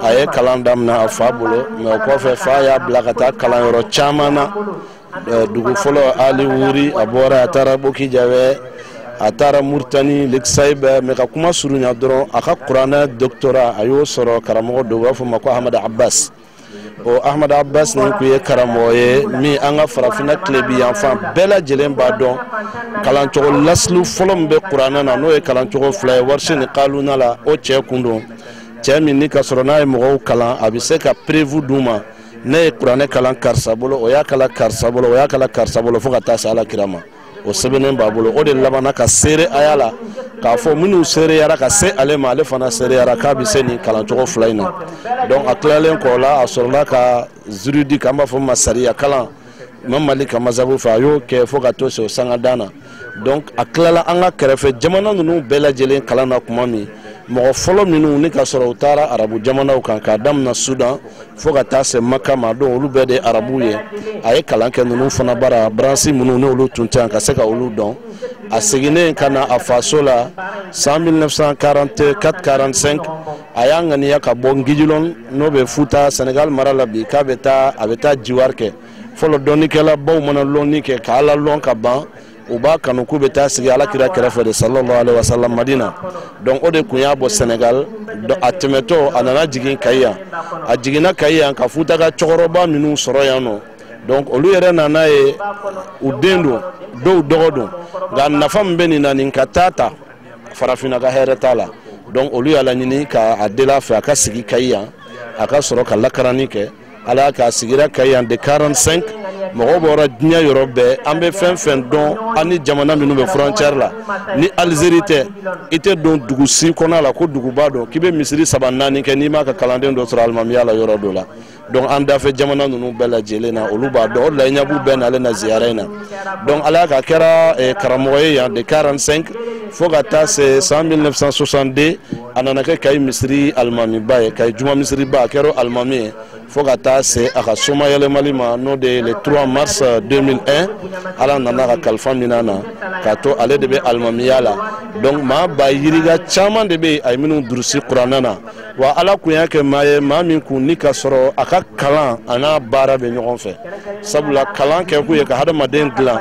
aye kalandam na afabulo me ko fe fa ya blakata kalayoro chamana dugu folo ali wuri abora atara boki jawe atara murtani leksaiba me ka kuma surunya doro aka qur'ana doctora ayo soro karamo do wafo mako Ahmad Abbas o Ahmad Abbas ni ku ye karamoye mi anga farafina klebi enfant bela jelen ba don kalancho laslu folo mbe qur'ana na no ye kalancho flay warshini qaluna la o che kundo che mi ni ka soro na e mo kala abise ka prévu duma ne qur'ane kalan karsabolo o ya kala karsabolo o ya kala karsabolo fo ka ta sala kirama o sebenen babolo o de labana ka sere ayala ka fo minu sere yara ka se ale ma ale fana sere yara ka bi seni kalan chogo flaina donc aklalen ko la asorla ka zurudi kamba fo masariya kalan mamali ka mazabu fa yo ke fo ka to so sanga dana donc aklala anga kerefe jamana nunu bela jelen kalana kuma mi mo folo minu ni ka soro utara arabu jamana kan ka damna Sudan fo ka ta se Makka ma do olu be de arabu ye ay kalanke nunu fana bara bransi munu ne olu tuntan ka se ka olu don a segine kana afasola 1944-45 ayanga ni ka bongijilon no be futa Senegal marala bi ka beta abeta jiwarke folo donikela baw mana lonike ka ala lon ka ban uba kanu ku beta sigi ala kira kerafe de sallallahu alaihi wasallam Madina donc ode kunya bo Senegal do atemeto anana jigin kayya a jigina kayya ka futa ga chokoroba minu soro yano donc olu yere nana e udendo do dogodo ga nafam beni nani katata farafina ga heretala donc olu yala nyini ka adela fa ka sigi kayya aka soro ka lakarani ke ala ka sigira kayya de 45 mogo bora dunya yorobe ambe fen don ani jamana minu be frontière la ni Algérie te ite don dugu si kona la ko dugu bado kibe misiri sabanani ke ni ma ka kalanden do sura almamiya la yoro do la donc anda fe jamana nunu bela jelena oluba do la nyabu ben ale na ziarena donc ala ka kera karamoye ya de 45 fogata c'est 1962 anana ke kay misiri almami baye kay juma misiri ba kero almami fogata c'est aka soma yele malima no de le 3 mars 2001 ala nana ka kalfa minana kato ale de be almamiya la donc ma ba yiriga chama de be ay minu dursi qur'anana wa ala kunya ke maye ma min ku nika soro aka kalan ana bara be nyogon fe sabula kalan ke ku ye ka hada maden glan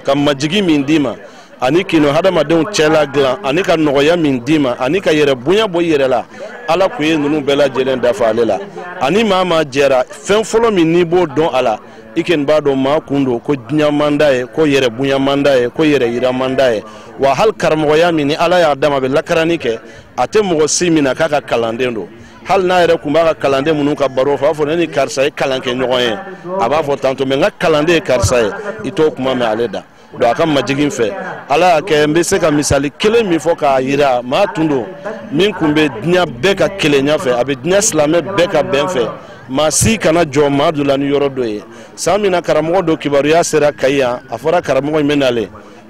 kam majigi min dima ani kino hada maden chela glan ani ka nogoya min dima ani ka yere bunya bo yere la ala ku ye nunu bela jelen dafa alela ani mama jera fen folo min ni bo don ala iken ba do ma kundo ko nya mandaye ko yere bunya mandaye ko yere yira mandaye wa hal karmoya min ala ya dama be lakarani ke ate mo simina kaka kalandendo hal na yere kumba ka kalande munu ka baro fa fo ni karsa e kalanke nyoye aba fo tanto me nga kalande karsa e ito kuma me aleda do aka majigin fe ala ke mbese ka misali kele mi fo ka yira ma tundo min kumbe dnya beka kele nya fe abe dnya islame beka ben fe ma si kana jo ma dula ni yoro doye samina karamo do kibaruya sera kayya afara karamo menale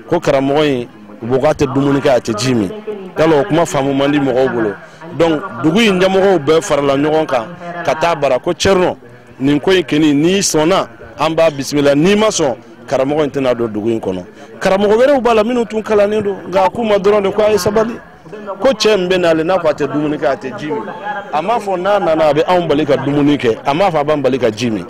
ko karamo bugate dumunika ate jimi kalo kuma famu mandi mo gobolo donc dugu injamogo be farala nyogon kan kata bara ko cerno nin ko keni ni sona amba bismillah ni maso karamo intena do dugu in kono karamo were ubala minu tun kala nendo ga kuma doronde ko ay sabali ko chembe na le na ko ate dumunika ate jimi ama fo na be ambalika dumunike ama fa bambalika jimi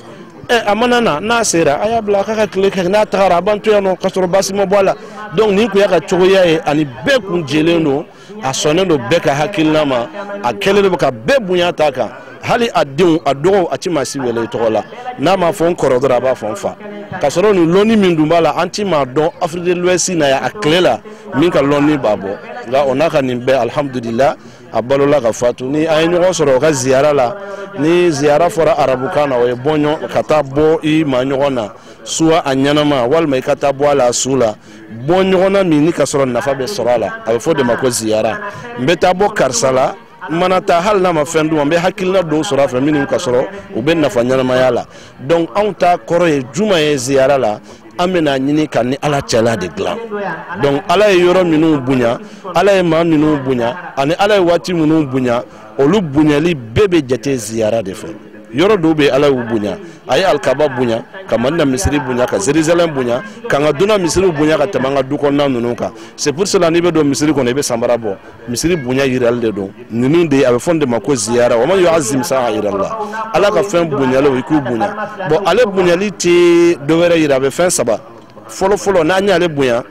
amanana na sera aya bla kaka kleke na tara bantu ya no kasoro basimo bola donc ni ko yaka chogoya e ani be kun jeleno a sonendo beka hakilnama a kelele ka be bunya taka hali adun adogo atima siwele tola na ma fon korodora ba fon fa kasoro ni loni mindumbala antima don Afrique de l'Ouest na ya aklela minka loni babo ga onaka nimbe alhamdulillah abalola ka fatu ni ay nyogo soro ka ziara la ni ziara fora arabukana we bonyo kata bo i manyogona suwa a ɲanama walima i ka taa bɔ a la a su la bɔ ɲɔgɔnna min ni ka sɔrɔ nafa bɛ sɔrɔ a la a bɛ fɔ de ma ko ziyara n bɛ taa bɔ karisa la mana taa hali n'a ma fɛn d'u ma n bɛ hakilina dɔw sɔrɔ a fɛ minnu ka sɔrɔ u bɛ nafa ɲɛnamaya la donc anw ta kɔrɔ ye juma ye ziyara la an bɛna ɲini ka ni ala cɛla de dilan donc ala ye yɔrɔ minnu bonya ala ye maa minnu bonya ani ala ye waati minnu bonya olu bonyali bɛɛ bɛ jate ziyara de fɛ yɔrɔ dɔw bɛ ala y'u bonya a ye alikaba bonya ka madina misiri bonya ka jerusalem bonya ka n ka duna misiri bonya ka tɛmɛ an ka du kɔnɔna ninnu kan c'est pour cela n'i bɛ don misiri kɔnɔ i bɛ sanbara bɔ misiri bonya yirali de don ninnu de a bɛ fɔ de ma ko ziyara wa man yu'azzim sha'airallah ala ka fɛn bonyalen i k'u bonya bon ale bonyali tɛ dɔ wɛrɛ yira a bɛ fɛn saba fɔlɔ n'an y'ale bonya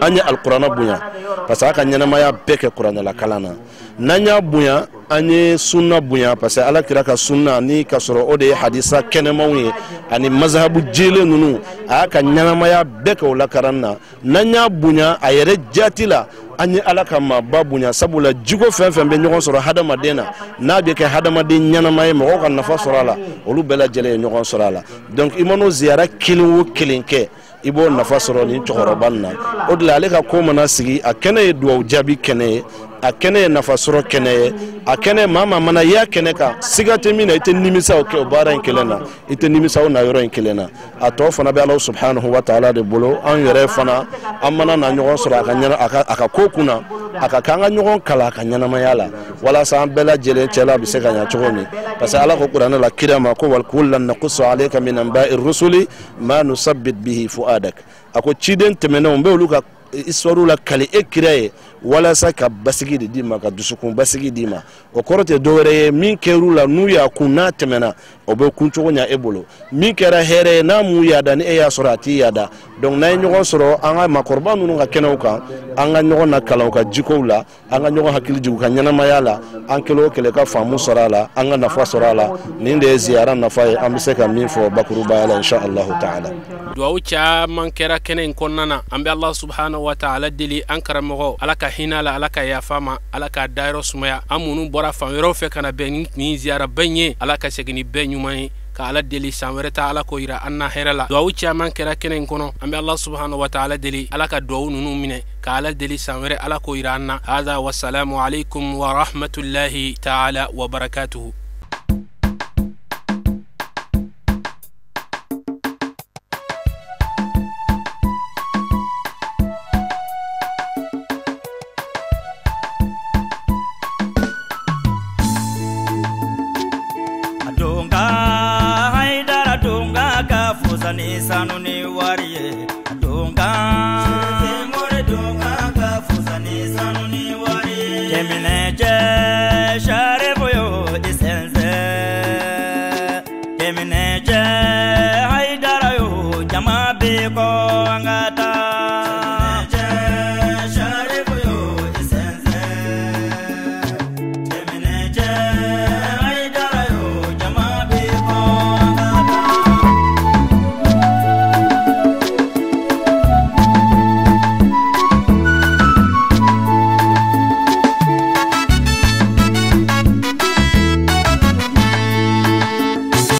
an ye alikuranɛ bonya parce que a ka ɲɛnamaya bɛɛ kɛ kuranɛla kalan na n'an y'a bonya an ye sunna bonya parce que ala kira ka sunna ni ka sɔrɔ o de ye hadisa kɛnɛmaw ye ani mazhabu jelen ninnu a y'a ka ɲɛnamaya bɛɛ kɛ o lakaran na n'an y'a bonya a yɛrɛ jati la an ye ala ka maaba bonya sabula jigo fɛn fɛn bɛ ɲɔgɔn sɔrɔ hadamaden na n'a bɛ kɛ hadamaden ɲɛnama ye mɔgɔw ka nafa sɔrɔ a la olu bɛɛ lajɛlen ye ɲɔgɔn sɔrɔ a la donc i man'o ziyara kelen o kelen kɛ i b'o nafa sɔrɔ nin cɛkɔrɔba nin na o de la ale ka ko mana sigi a kɛnɛ ye duwawu jaabi kɛnɛ ye a kɛnɛ ye nafa sɔrɔ kɛnɛ ye a kɛnɛ maa mana y'a kɛnɛ kan siga tɛ min na i tɛ nimisa o kɛ o baara in kelen na i tɛ nimisa o na yɔrɔ in kelen na a tɔ fana bɛ ala subhanahu wa ta'ala de bolo an yɛrɛ fana an mana na ɲɔgɔn sɔrɔ a ka ko kunna a ka kan ka ɲɔgɔn kala a ka ɲɛnamaya la walasa an bɛɛ lajɛlen cɛla bɛ se ka ɲɛ cogo min parce que ala ko kuranɛ la kira ma ko wal kullan naqussu alayka min anba'i rusuli ma nusabbit bihi fuadak a ko ciden tɛmɛnenw n bɛ olu ka histoire la kali e kira ye walasa ka basigi de d'i ma ka dusukun basigi d'i ma o kɔrɔ tɛ dɔwɛrɛ ye min kɛr'u la n'u y'a kun n'a tɛmɛna o bɛ kun cogo ɲɛ e bolo min kɛra hɛrɛ ye n'a m'u yada ni e y'a sɔrɔ a t'i yada donc n'an ye ɲɔgɔn sɔrɔ an ka maakɔrɔba ninnu ka kɛnɛw kan an ka ɲɔgɔn nakalan u ka jikow la an ka ɲɔgɔn hakili jigin u ka ɲɛnamaya la an kelen o kelen ka faamu sɔrɔ a la an ka nafa sɔrɔ a la nin de ye ziyara nafa ye an bɛ se ka min fɔ bakurubaya la insha allahu ta'ala duwawu caman kɛra kɛnɛ in kɔnɔna na an bɛ ala subhanahu wa ta'ala deli an karamɔgɔ ala ka hinɛ la ala ka yafa ma ala ka dayɔrɔ sumaya an minnu bɔra fan wɛrɛw fɛ ka na bɛn nin ziyara bɛɛ ye ala ka segin ni bɛɛ ɲuman ye ka ala deli san wɛrɛ ta ala ko yira an na hɛrɛ la duwawu caman kɛra kɛnɛ in kɔnɔ an bɛ ala subhanahu wa ta'ala deli ala ka duwawu ninnu minɛ ka ala deli san wɛrɛ ala ko yira an na hada wassalamu alaikum wa rahmatullahi ta'ala wa barakatuhu Haidara dunga ka fusani sanu